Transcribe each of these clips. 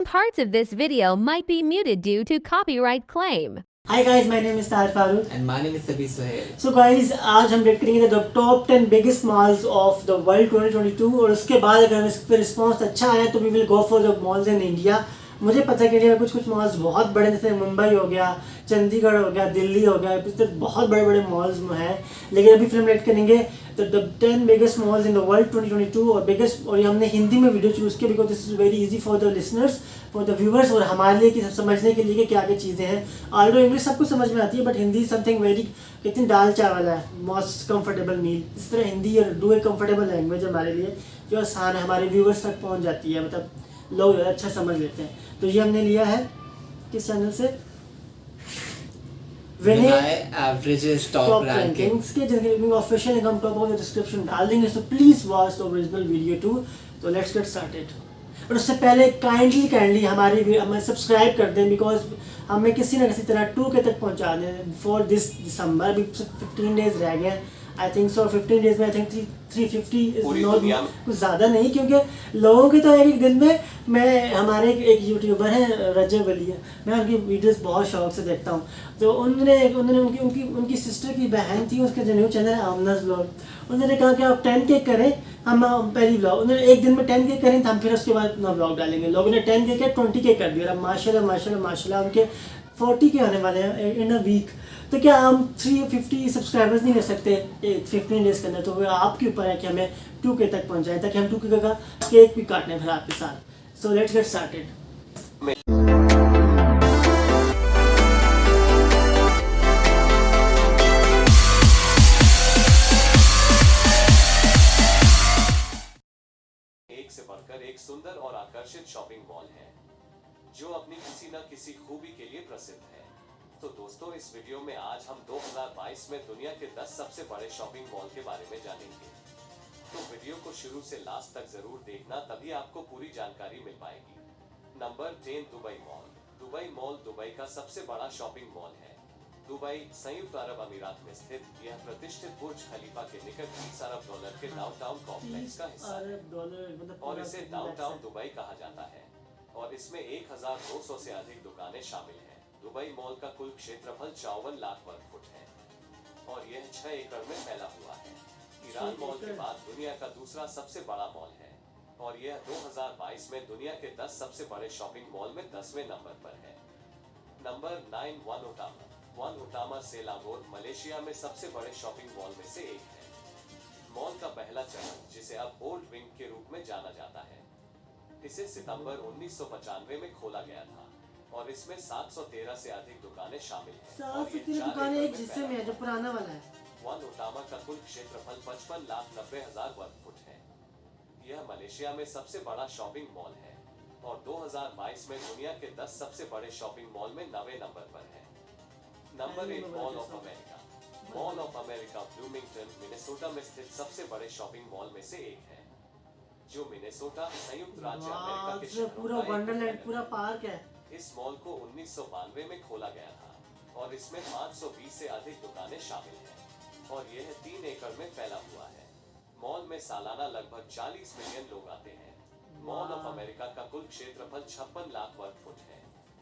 Parts of this video might be muted due to copyright claim. Hi guys, my name is Tahir Farooq. And my name is Sabir Suhail. So guys, आज हम rate करेंगे the top 10 biggest malls of the world 2022 और उसके बाद अगर इस पर response अच्छा आया तो we will go for the malls in India. मुझे पता है कि इंडिया में कुछ मॉल्स बहुत बड़े जैसे मुंबई हो गया, चंडीगढ़ हो गया, दिल्ली हो गया, इस तरह बहुत बड़े बड़े मॉल्स में हैं. लेकिन अभी फिल्म रेट करेंगे तो the 10 biggest malls in the world 2022 और बिगेस्ट, और ये हमने हिंदी में वीडियो चूज़ किया because this is very easy for the listeners, for the viewers और हमारे लिए कि समझने के लिए कि क्या क्या चीज़ें हैं. ऑल्दो इंग्लिश सबको समझ में आती है बट हिंदी समथिंग वेरी, कितनी दाल चावल है, मोस्ट कंफर्टेबल मील. इस तरह हिंदी और डू ए कंफर्टेबल लैंग्वेज हमारे लिए जो आसान है, हमारे व्यूअर्स तक पहुंच जाती है, मतलब लोग अच्छा समझ लेते हैं. तो ये हमने लिया है किस चैनल से, एवरेजेस टॉप रैंकिंग्स के, जिनके ऑफिशियल लिंक हम टॉप ऑफ द डिस्क्रिप्शन डाल देंगे. So please watch the original video too. तो लेट्स गेट स्टार्टेड. और उससे पहले काइंडली हमें सब्सक्राइब कर दें बिकॉज हमें किसी न किसी तरह 2K तक पहुंचा दें फॉर दिस दिसंबर. अभी 15 डेज रह गए. आई थिंक सो 15 डेज में आई थिंक 350 इज नॉट कुछ ज़्यादा नहीं, क्योंकि लोगों की तो एक दिन में, मैं हमारे एक यूट्यूबर हैं रजब अली, मैं उनकी वीडियोस बहुत शौक से देखता हूँ. तो उन्होंने उनकी सिस्टर की बहन थी, उसका जो न्यू चैनल है आमनाज ब्लॉग, उन्होंने कहा कि आप 10K करें, हम पहली ब्लॉग उन्होंने एक दिन में 10K करें तो हम फिर उसके बाद अपना ब्लॉग डालेंगे. लोगों ने 10K किया, 20K कर दिया. अब माशाल्लाह उनके 40K आने वाले हैं इन अ वीक. तो क्या हम 350 सब्सक्राइबर्स नहीं ले सकते 15 डेज के अंदर? तो वो आपके ऊपर है कि हमें 2K तक पहुंचाएं ताकि हम 2K का केक भी काटने फिर आपके साथ. So let's get started. एक से बढ़कर एक सुंदर और आकर्षित शॉपिंग मॉल है जो अपनी किसी न किसी खूबी के लिए प्रसिद्ध है. तो दोस्तों, इस वीडियो में आज हम 2022 में दुनिया के 10 सबसे बड़े शॉपिंग मॉल के बारे में जानेंगे. तो वीडियो को शुरू से लास्ट तक जरूर देखना, तभी आपको पूरी जानकारी मिल पाएगी. Number 10, Dubai mall. Dubai mall Dubai का सबसे बड़ा शॉपिंग मॉल है. दुबई, संयुक्त अरब अमीरात में स्थित यह प्रतिष्ठित बुर्ज खलीफा के निकट $30 अरब के डाउनटाउन कॉम्प्लेक्स का हिस्सा है और इसे डाउनटाउन दुबई कहा जाता है और इसमें 1200 से अधिक दुकानें शामिल हैं. दुबई मॉल का कुल क्षेत्रफल 54 लाख वर्ग फुट है और यह 6 एकड़ में फैला हुआ है. ईरान मॉल के बाद दुनिया का दूसरा सबसे बड़ा मॉल है और यह 2022 में दुनिया के 10 सबसे बड़े शॉपिंग मॉल में 10वें नंबर पर है. Number 9, One Utama. One Utama Selangor Malaysia में सबसे बड़े शॉपिंग मॉल में से एक है. मॉल का पहला चरण, जिसे अब ओल्ड विंग के रूप में जाना जाता है, इसे सितंबर 1995 में खोला गया था और इसमें 713 से अधिक दुकानें शामिल हैं. 713 दुकानें एक हिस्से में है जो पुराना वाला है. वन ओटामा का कुल क्षेत्रफल 55,90,000 वर्ग फुट है. यह मलेशिया में सबसे बड़ा शॉपिंग मॉल है और 2022 में दुनिया के 10 सबसे बड़े शॉपिंग मॉल में 9वें नंबर पर है. Number 8, mall of America. Mall of America Bloomington, Minnesota में स्थित सबसे बड़े शॉपिंग मॉल में से एक है जो मिनेसोटा, संयुक्त राज्य अमेरिका के शहरों पूरा वंडरलैंड, पूरा पार्क है. इस मॉल को 1992 में खोला गया था और इसमें 520 से अधिक दुकानें शामिल हैं और यह 3 एकड़ में फैला हुआ है. मॉल में सालाना लगभग 40 मिलियन लोग आते हैं. मॉल ऑफ अमेरिका का कुल क्षेत्रफल 56 लाख वर्ग फुट है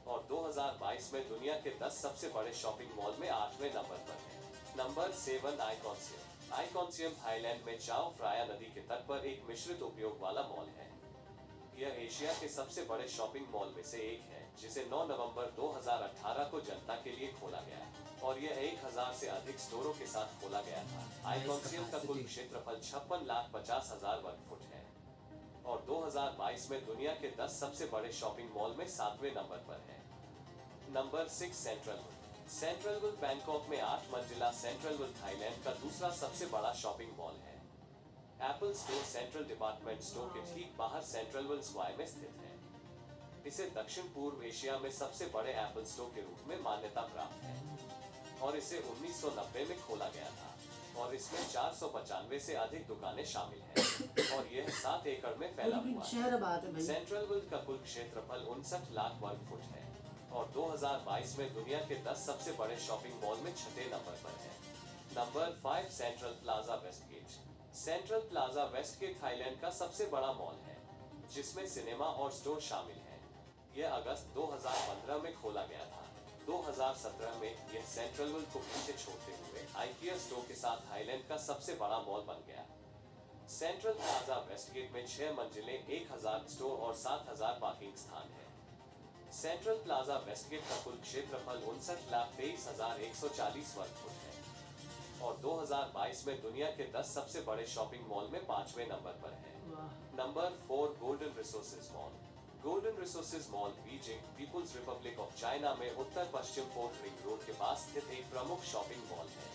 और 2022 में दुनिया के 10 सबसे बड़े शॉपिंग मॉल में 8वें नंबर पर है. नंबर 7, आइकॉन्सियम. आइकॉन्सियम थाईलैंड में चाओ फ्राया नदी के तट पर एक मिश्रित उपयोग वाला मॉल है. यह एशिया के सबसे बड़े शॉपिंग मॉल में से एक है जिसे 9 नवंबर 2018 को जनता के लिए खोला गया और यह 1000 से अधिक स्टोरों के साथ खोला गया था. आइकॉन्सियम का कुल क्षेत्रफल 56,50,000 वर्ग फुट है और 2022 में दुनिया के 10 सबसे बड़े शॉपिंग मॉल में 7वें नंबर पर है. Number 6, central world. Central world Bangkok में 8 मंजिला सेंट्रल वर्ल्ड थाईलैंड का दूसरा सबसे बड़ा शॉपिंग मॉल है. Apple store central department store के ठीक बाहर सेंट्रल वर्ल्ड स्क्वायर में स्थित है. इसे दक्षिण पूर्व एशिया में सबसे बड़े एप्पल स्टोर के रूप में मान्यता प्राप्त है और इसे 1990 में खोला गया था और इसमें 495 से अधिक दुकानें शामिल हैं और यह 7 एकड़ में फैला हुआ है. सेंट्रल वर्ल्ड का कुल क्षेत्रफल 59 लाख वर्ग फुट है और 2022 में दुनिया के 10 सबसे बड़े शॉपिंग मॉल में 6वें नंबर पर है. Number 5, central plaza Westgate. Central plaza Westgate Thailand का सबसे बड़ा मॉल है जिसमें सिनेमा और स्टोर शामिल हैं. अगस्त 2015 में खोला गया था। 2017 में यह सेंट्रल वर्ल्ड को पीछे छोड़ते हुए आइकिया स्टोर के साथ थाईलैंड का सबसे बड़ा मॉल बन गया। सेंट्रल प्लाजा वेस्टगेट में 6 मंजिलें, 1000 स्टोर और 7000 पार्किंग स्थान है। सेंट्रल प्लाजा वेस्टगेट का कुल क्षेत्रफल 59,23,140 वर्ग फुट है और 2022 में दुनिया के 10 सबसे बड़े शॉपिंग मॉल में 5वें नंबर पर है। Number 4 golden resources mall. Golden resources mall Beijing, people's republic of China में उत्तर पश्चिम फोर्थ रिंग रोड के पास स्थित एक प्रमुख शॉपिंग मॉल है।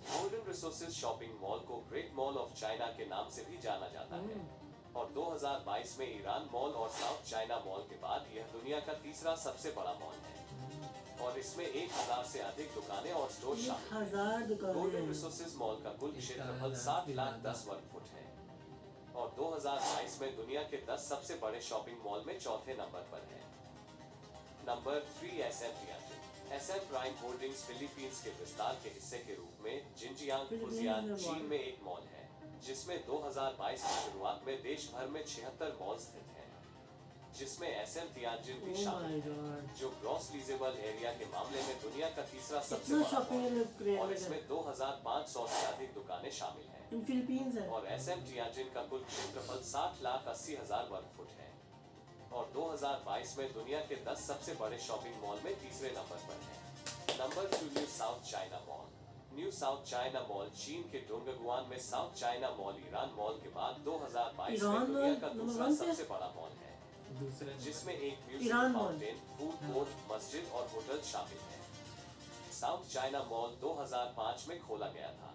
गोल्डन रिसोर्सेज शॉपिंग मॉल को ग्रेट मॉल ऑफ चाइना के नाम से भी जाना जाता है और 2022 में ईरान मॉल और साउथ चाइना मॉल के बाद यह दुनिया का तीसरा सबसे बड़ा मॉल है और इसमें 1000 से अधिक दुकानें और स्टोर शामिल हैं। गोल्डन रिसोर्सेज मॉल का कुल क्षेत्रफल 60,10,000 वर्ग फुट है और 2022 में दुनिया के 10 सबसे बड़े शॉपिंग मॉल में चौथे नंबर पर है। Number 3 SM टियानजिन। SM prime holdings Philippines के विस्तार के हिस्से के रूप में जिनजियांग, फुजियान, चीन में एक मॉल है जिसमें 2022 की शुरुआत में देश भर में 76 मॉल स्थित हैं, जिसमें SM टियानजिन भी शामिल है, जो ग्रॉस लीजेबल एरिया के मामले में दुनिया का तीसरा सबसे बड़ा मॉल है और इसमें 2500 से अधिक दुकानें शामिल हैं। इन फिलीपींस है और SM टियानजिन का कुल क्षेत्रफल 60,80,000 वर्ग फुट है और 2022 में दुनिया के 10 सबसे बड़े शॉपिंग मॉल में तीसरे नंबर पर है। Number 2 new south China mall. New south China mall चीन के डोंगगुआन में south China mall Iran mall के बाद 2022 में दुनिया का दूसरा सबसे बड़ा मॉल है, जिसमें एक म्यूजियम, फाउंटेन, फूड कोर्ट, मस्जिद और होटल शामिल है। साउथ चाइना मॉल 2005 में खोला गया था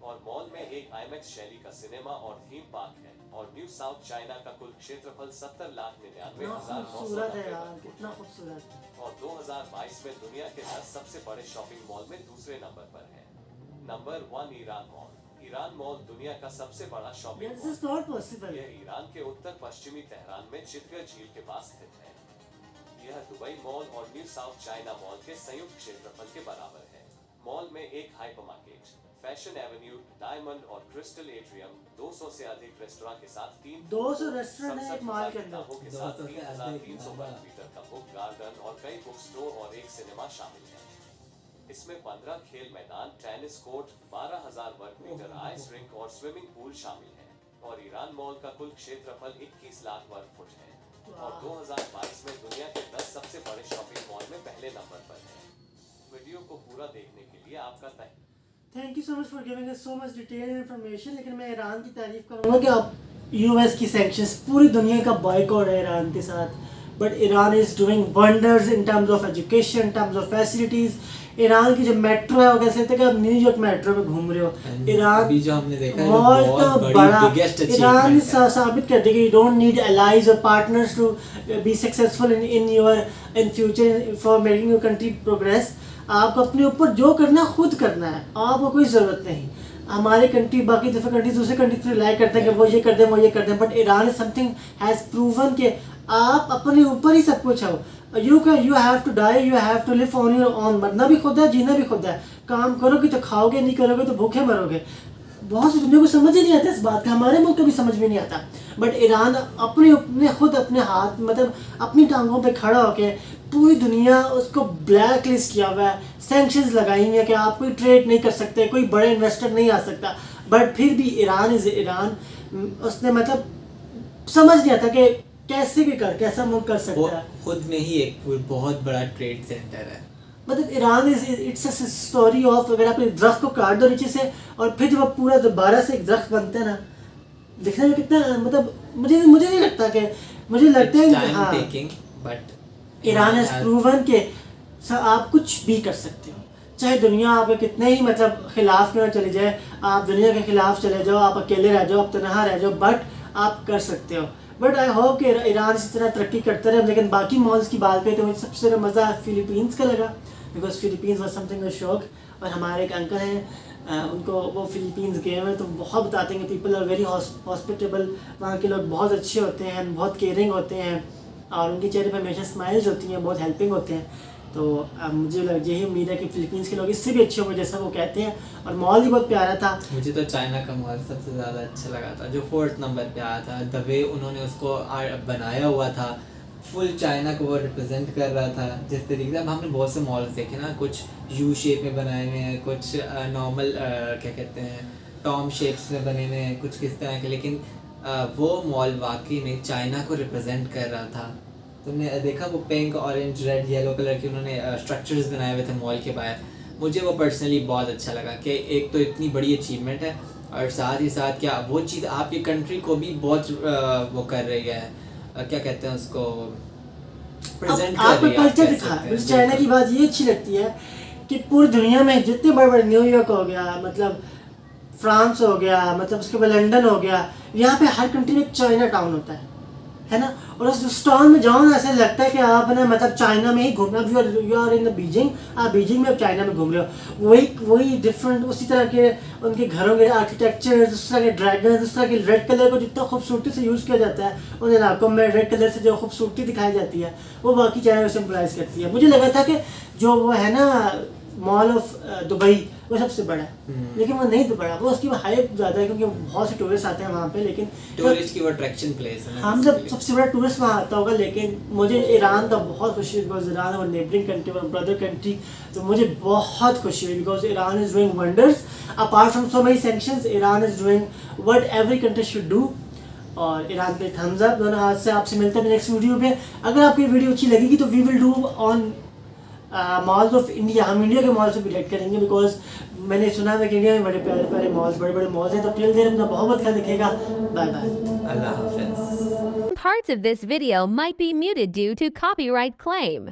और मॉल में एक IMAX शैली का सिनेमा और थीम पार्क है और न्यू साउथ चाइना का कुल क्षेत्रफल 70,99,990 कितना खूबसूरत और 2022 में दुनिया के 10 सबसे बड़े शॉपिंग मॉल में दूसरे नंबर पर है। Number 1 Iran mall. Iran mall दुनिया का सबसे बड़ा शॉपिंग मॉल है। यह ईरान के उत्तर पश्चिमी तेहरान में चितगर झील के पास स्थित है। यह दुबई मॉल और न्यू साउथ चाइना मॉल के संयुक्त क्षेत्रफल के बराबर है। मॉल में एक हाइपरमार्केट, फैशन एवेन्यू, डायमंड और क्रिस्टल एट्रियम, 200 से अधिक रेस्टोरेंट के साथ 200 रेस्टोरेंट है एक मॉल के अंदर, 3,300 वर्ग मीटर का बुक गार्डन और कई बुक स्टोर और एक सिनेमा शामिल है। इसमें 15 खेल मैदान, टेनिस कोर्ट, 12,000 वर्ग मीटर आइस रिंक और स्विमिंग पूल शामिल है और ईरान मॉल का कुल क्षेत्रफल 21 लाख वर्ग फुट है और 2022 में दुनिया के 10 सबसे बड़े शॉपिंग मॉल में पहले नंबर पर है। वीडियो को पूरा देखने के लिए आपका thank you so much for giving us so much detail information. लेकिन मैं ईरान की तारीफ करूँगा कि आप US की सैंक्शंस, पूरी दुनिया का बॉयकॉट है ईरान के साथ, but Iran is doing wonders in terms of education, in terms of facilities. Iran की जो मेट्रो है वो कह सकते हैं कि आप न्यूयॉर्क मेट्रो में घूम रहे हो। ईरान अभी जो हमने देखा है बहुत बहुत बड़ा, बड़ी ईरान साबित कर देगा यू डोंट नीड allies और partners to be successful in future for making your country progress. आपको अपने ऊपर जो करना है खुद करना है, आपको कोई ज़रूरत नहीं। हमारे कंट्री, बाकी दफा कंट्री दूसरे कंट्री पर रिलाई करते हैं कि वो ये कर दें वो ये कर दें, but Iran is something has proven कि आप अपने ऊपर ही सब कुछ हो। You have to die, you have to live on your own. मरना भी खुद है, जीना भी खुद है। काम करोगे तो खाओगे, नहीं करोगे तो भूखे मरोगे। बहुत सी दुनिया को समझ ही नहीं आता इस बात का, हमारे मुल्क को भी समझ में नहीं आता, बट ईरान अपने हाथ मतलब अपनी टांगों पे खड़ा होके पूरी दुनिया उसको ब्लैक लिस्ट किया हुआ है, सैंक्शंस लगाई हुई है कि आप कोई ट्रेड नहीं कर सकते, कोई बड़े इन्वेस्टर नहीं आ सकता, बट फिर भी ईरान उसने मतलब समझ नहीं आता कि कैसा मुल्क कर सकता है। खुद में ही एक बहुत बड़ा ट्रेड सेंटर है। मतलब Iran it's a story of, अगर आप एक दरख्त को काट दो नीचे से और फिर जब पूरा दोबारा से एक दरख्त बनता है ना, दिखने में कितना मतलब मुझे नहीं लगता कि मुझे लगता है कि हाँ, बट ईरान हैज प्रूवन कि आप कुछ भी कर सकते हो, चाहे दुनिया आपके कितने ही मतलब खिलाफ क्यों ना चली जाए, आप दुनिया के खिलाफ चले जाओ, आप अकेले रह जाओ, आप तनहा रह जाओ, बट आप कर सकते हो। बट आई होप कि ईरान इसी तरह तरक्की करता रहे। लेकिन बाकी मॉल्स की बात करें तो मुझे सबसे ज़्यादा मज़ा फिलीपींस का लगा, बिकॉज फिलीपींस वॉज समथिंग अ शौक। और हमारे एक अंकल हैं, उनको वो फिलीपींस गए हुए तो बहुत बताते हैं कि पीपल आर वेरी हॉस्पिटेबल, वहाँ के लोग बहुत अच्छे होते हैं, बहुत केयरिंग होते हैं और उनके चेहरे पर हमेशा स्माइल्स होती हैं, बहुत हेल्पिंग होते हैं। तो मुझे यही उम्मीद है कि फिलीपींस के लोग इससे भी अच्छे होंगे जैसा वो कहते हैं। और मॉल भी बहुत प्यारा था। मुझे तो चाइना का मॉल सबसे ज़्यादा अच्छा लगा था, जो 4th नंबर पे आया था। द वे उन्होंने उसको बनाया हुआ था, फुल चाइना को वो रिप्रेजेंट कर रहा था जिस तरीके से। अब हमने बहुत से मॉल्स देखे ना, कुछ यू शेप में बनाए हुए हैं, कुछ नॉर्मल क्या कहते हैं टॉम शेप्स में बने हुए हैं, कुछ किस तरह के, लेकिन वो मॉल वाकई में चाइना को रिप्रेजेंट कर रहा था। तुमने देखा वो pink orange red yellow colour के उन्होंने स्ट्रक्चर्स बनाए हुए थे मॉल के बाहर। मुझे वो पर्सनली बहुत अच्छा लगा कि एक तो इतनी बड़ी अचीवमेंट है और साथ ही साथ क्या वो चीज़ आपकी कंट्री को भी बहुत वो कर रही है, क्या कहते हैं उसको, प्रेजेंट कर आपको रही है। कल्चर दिखा। मुझे चाइना की बात ये अच्छी लगती है कि पूरी दुनिया में जितने बड़े बड़े, न्यूयॉर्क हो गया, मतलब फ्रांस हो गया, मतलब उसके बाद लंदन हो गया, यहाँ पे हर कंट्री में एक चाइना टाउन होता है ना। और उस टाउन में जाओ ना, ऐसा लगता है कि आप ना मतलब चाइना में ही घूम रहे हो। अब यू आर इन बीजिंग, आप बीजिंग में अब चाइना में घूम रहे हो। वही डिफरेंट उसी तरह के उनके घरों के आर्किटेक्चर, उस तरह के ड्रैगन, उस तरह के रेड कलर को जितना खूबसूरती से यूज़ किया जाता है उन इलाकों में, रेड कलर से जो खूबसूरती दिखाई जाती है वो बाकी चाइना को सिम्बलाइज करती है। मुझे लगा था कि जो वो है ना मॉल ऑफ दुबई वो सबसे बड़ा है, लेकिन वो नहीं तो बड़ा, वो उसकी हाइप ज़्यादा है क्योंकि बहुत से टूरिस्ट आते हैं वहाँ पे। लेकिन टूरिस्ट की वो अट्रैक्शन प्लेस है ना, हम जब सबसे बड़ा टूरिस्ट वहाँ आता होगा। लेकिन मुझे ईरान का बहुत खुशी हुई बिकॉज ईरान और नेबरिंग कंट्री और ब्रदर कंट्री, तो मुझे बहुत खुशी हुई because Iran is doing wonders apart from so many sanctions. Iran is doing what every country should do. और ईरान पे थम्स अप। दोनों हाथ से आपसे मिलते हैं नेक्स्ट वीडियो में। अगर आपको ये वीडियो अच्छी लगेगी तो we will do on malls of India. हम इंडिया के मॉल से भी रिलेट करेंगे बिकॉज मैंने सुना है कि इंडिया में बड़े प्यारे प्यारे मॉल्स, बड़े बड़े मॉल्स हैं। तो टिल देयर अपना बहुत ख्याल रखिएगा। Bye bye. अल्लाह हाफिज़। Parts of this video might be muted due to copyright claim.